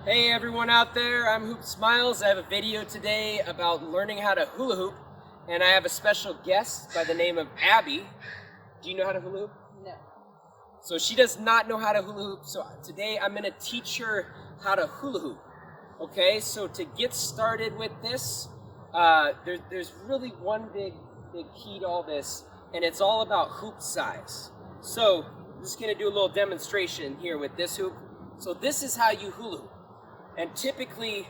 Hey everyone out there, I'm hoopsmiles. I have a video today about learning how to hula hoop, and I have a special guest by the name of Abbey. Do you know how to hula hoop? No. So she does not know how to hula hoop, so today I'm going to teach her how to hula hoop. Okay, so to get started with this, there's really one big key to all this, and it's all about hoop size. So I'm just going to do a little demonstration here with this hoop. So this is how you hula hoop. And typically,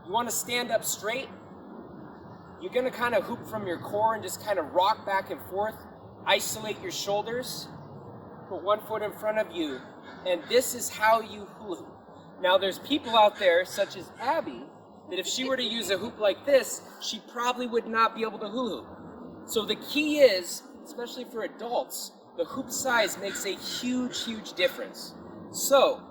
you want to stand up straight. You're going to kind of hoop from your core and just kind of rock back and forth. Isolate your shoulders. Put one foot in front of you. And this is how you hula hoop. Now there's people out there, such as Abbey, that if she were to use a hoop like this, she probably would not be able to hula hoop. So the key is, especially for adults, the hoop size makes a huge difference. So,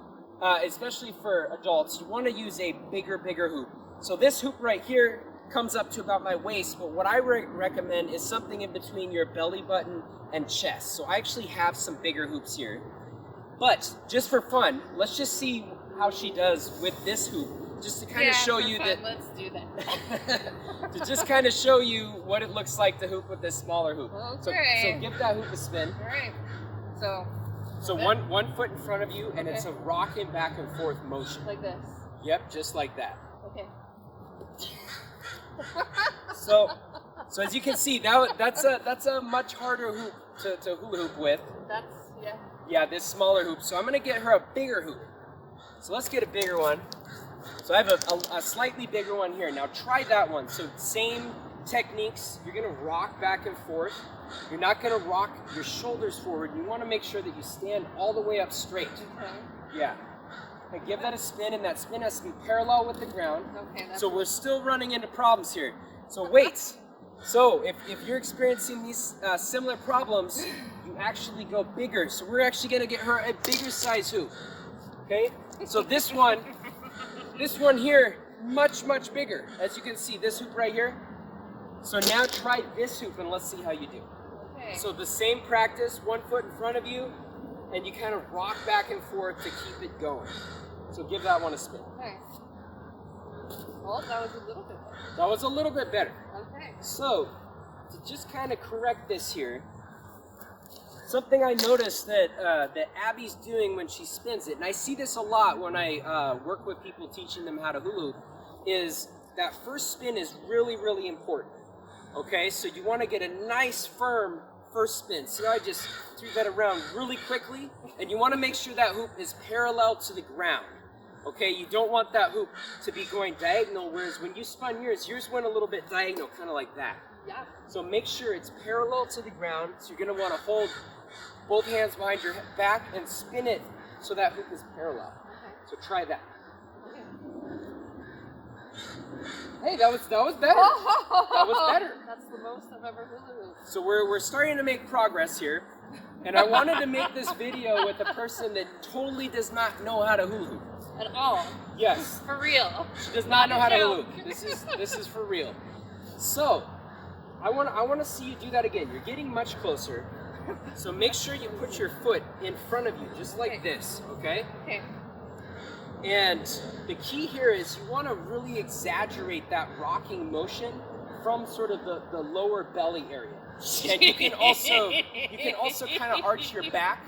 especially for adults, you want to use a bigger hoop. So this hoop right here comes up to about my waist, but what I recommend is something in between your belly button and chest. So I actually have some bigger hoops here. But just for fun, let's just see how she does with this hoop, just to kind of show you that. Let's do that. To just kind of show you what it looks like to hoop with this smaller hoop. Okay. So give that hoop a spin. All right. So one foot in front of you, and it's a rocking back and forth motion. Like this? Yep, just like that. Okay. So as you can see, that's a much harder hoop to hula hoop with. Yeah, this smaller hoop. So I'm gonna get her a bigger hoop. So let's get a bigger one. So I have a slightly bigger one here. Now try that one. So same techniques. You're gonna rock back and forth. You're not going to rock your shoulders forward. You want to make sure that you stand all the way up straight. Okay. Yeah. And give that a spin, and that spin has to be parallel with the ground. Okay. So we're still running into problems here. So weights. So if you're experiencing these similar problems, you actually go bigger. So we're actually going to get her a bigger size hoop. Okay? So this one here, much bigger. As you can see, this hoop right here. So now try this hoop and let's see how you do. Okay. So the same practice, one foot in front of you, and you kind of rock back and forth to keep it going. So give that one a spin. Okay. Well, that was a little bit better. That was a little bit better. Okay. So, to just kind of correct this here, something I noticed that Abbey's doing when she spins it, and I see this a lot when I work with people teaching them how to hula hoop, is that first spin is really important. Okay, so you want to get a nice firm first spin. See how I just threw that around really quickly? And you want to make sure that hoop is parallel to the ground. Okay, you don't want that hoop to be going diagonal, whereas when you spun yours went a little bit diagonal, kind of like that. Yeah. So make sure it's parallel to the ground. So you're going to want to hold both hands behind your back and spin it so that hoop is parallel. Okay. So try that. Okay. Hey, that was better. That was better. That's the most I've ever hula hooped. So we're starting to make progress here, and I wanted to make this video with a person that totally does not know how to hula hoop. At all? Yes. For real? She does not know how to hula hoop. This is for real. So I want to see you do that again. You're getting much closer. So make sure you put your foot in front of you, just like this. Okay. Okay. And the key here is you want to really exaggerate that rocking motion from sort of the lower belly area. And you can also kind of arch your back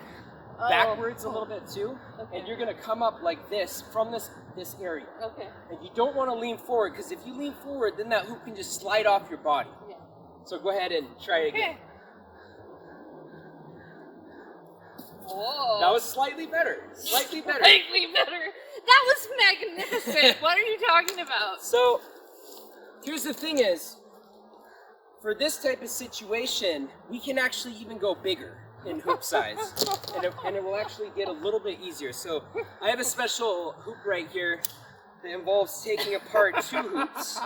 backwards a little bit too. Okay. And you're going to come up like this from this area. Okay. And you don't want to lean forward, because if you lean forward, then that hoop can just slide off your body. Yeah. So go ahead and try it again. Whoa. That was slightly better. Slightly better. Slightly better. That was magnificent. What are you talking about? So, here's the thing is, for this type of situation, we can actually even go bigger in hoop size. and it will actually get a little bit easier. So, I have a special hoop right here that involves taking apart two hoops.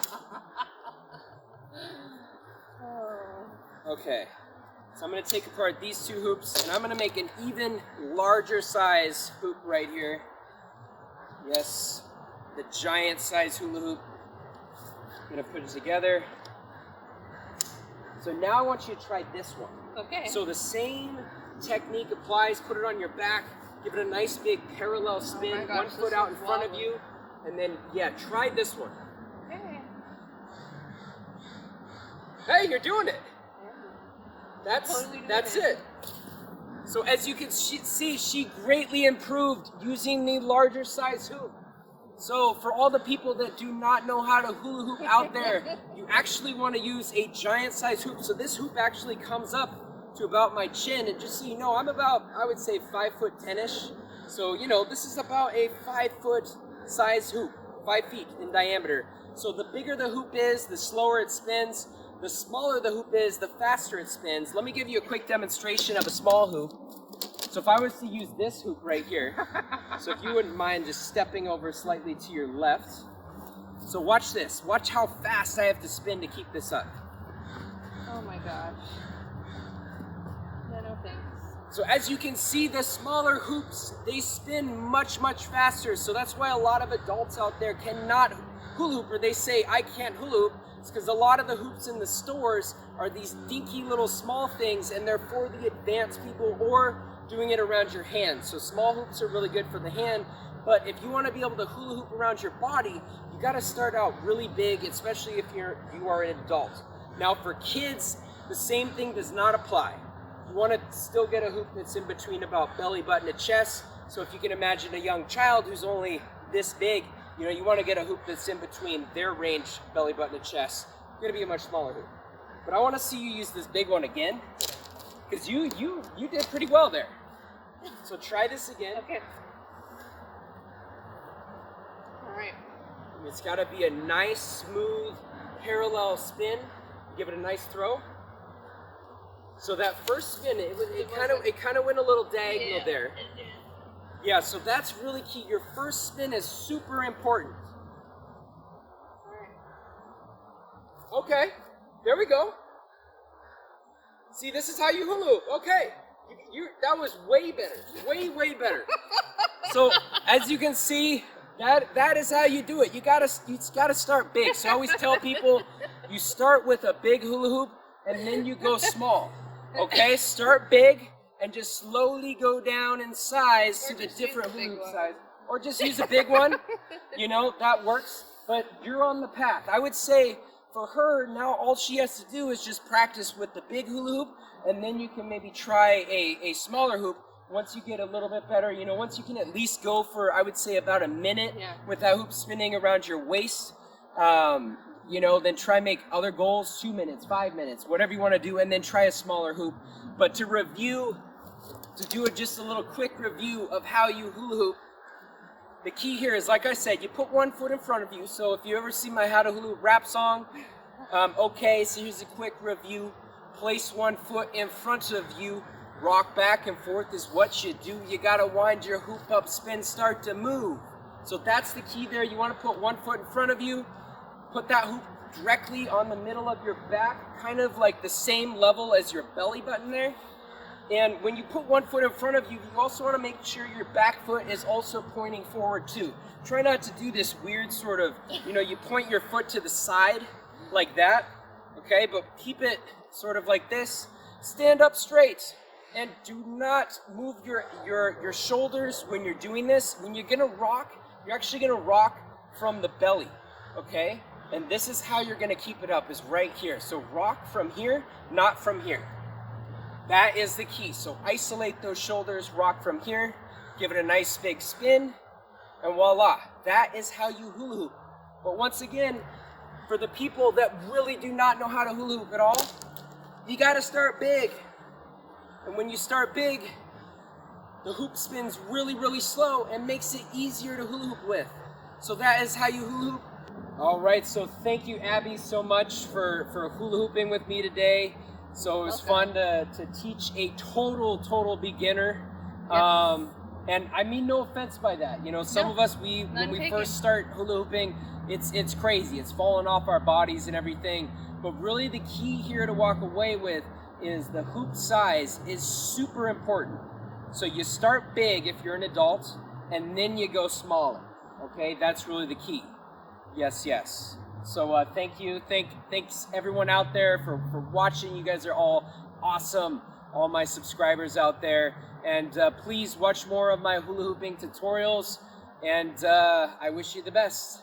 Okay. So I'm going to take apart these two hoops, and I'm going to make an even larger size hoop right here. Yes, the giant size hula hoop. I'm going to put it together. So now I want you to try this one. Okay. So the same technique applies. Put it on your back. Give it a nice big parallel spin. Oh my gosh, one foot out in front of you. And then, yeah, try this one. Okay. Hey, you're doing it. That's Totally doing it. So as you can see, she greatly improved using the larger size hoop. So for all the people that do not know how to hula hoop out there, you actually want to use a giant size hoop. So this hoop actually comes up to about my chin, and just so you know, I'm about, I would say 5'10"-ish. So you know, this is about a 5-foot size hoop, 5 feet in diameter. So the bigger the hoop is, the slower it spins. The smaller the hoop is, the faster it spins. Let me give you a quick demonstration of a small hoop. So if I was to use this hoop right here, so if you wouldn't mind just stepping over slightly to your left. So watch this. Watch how fast I have to spin to keep this up. Oh my gosh. No thanks. So as you can see, the smaller hoops, they spin much, much faster. So that's why a lot of adults out there cannot hula hoop, or they say, I can't hula hoop. It's because a lot of the hoops in the stores are these dinky little small things, and they're for the advanced people or doing it around your hand. So small hoops are really good for the hand, but if you want to be able to hula hoop around your body, you got to start out really big, especially if you are an adult. Now for kids, the same thing does not apply. You want to still get a hoop that's in between about belly button to chest. So if you can imagine a young child who's only this big, you know, you want to get a hoop that's in between their range, belly button to chest. It's going to be a much smaller hoop. But I want to see you use this big one again, because you did pretty well there. So try this again. Okay. All right. It's got to be a nice, smooth, parallel spin. Give it a nice throw. So that first spin, it kind of went a little diagonal there. Yeah, so that's really key. Your first spin is super important. Okay, there we go. See, this is how you hula hoop. Okay, that was way better, way better. So as you can see, that is how you do it. You gotta start big. So I always tell people, you start with a big hula hoop and then you go small. Okay, start big and just slowly go down in size to the different hula hoop size. Or just use a big one, you know, that works. But you're on the path. I would say for her, now all she has to do is just practice with the big hula hoop, and then you can maybe try a smaller hoop once you get a little bit better. You know, once you can at least go for, I would say, about a minute with that hoop spinning around your waist. You know, then try make other goals, 2 minutes, 5 minutes, whatever you want to do, and then try a smaller hoop. But to review, to do just a little quick review of how you hula hoop, the key here is, like I said, you put one foot in front of you. So if you ever see my How to Hula Hoop rap song, okay, so here's a quick review. Place one foot in front of you, rock back and forth is what you do. You gotta wind your hoop up, spin, start to move. So that's the key there. You wanna put one foot in front of you, put that hoop directly on the middle of your back, kind of like the same level as your belly button there. And when you put one foot in front of you, you also want to make sure your back foot is also pointing forward too. Try not to do this weird sort of, you know, you point your foot to the side like that, okay? But keep it sort of like this. Stand up straight and do not move your shoulders when you're doing this. When you're gonna rock, you're actually gonna rock from the belly, okay? And this is how you're gonna keep it up, is right here. So rock from here, not from here. That is the key. So isolate those shoulders, rock from here, give it a nice big spin, and voila. That is how you hula hoop. But once again, for the people that really do not know how to hula hoop at all, you gotta start big. And when you start big, the hoop spins really, really slow and makes it easier to hula hoop with. So that is how you hula hoop. All right, so thank you, Abby, so much for hula hooping with me today. So it was fun to teach a total beginner. Yes. And I mean no offense by that. You know, some of us, when we first start hula hooping, it's crazy. It's falling off our bodies and everything. But really the key here to walk away with is the hoop size is super important. So you start big if you're an adult, and then you go smaller. Okay, that's really the key. Yes. So thank you. Thanks everyone out there for watching. You guys are all awesome. All my subscribers out there. And please watch more of my hula hooping tutorials. And I wish you the best.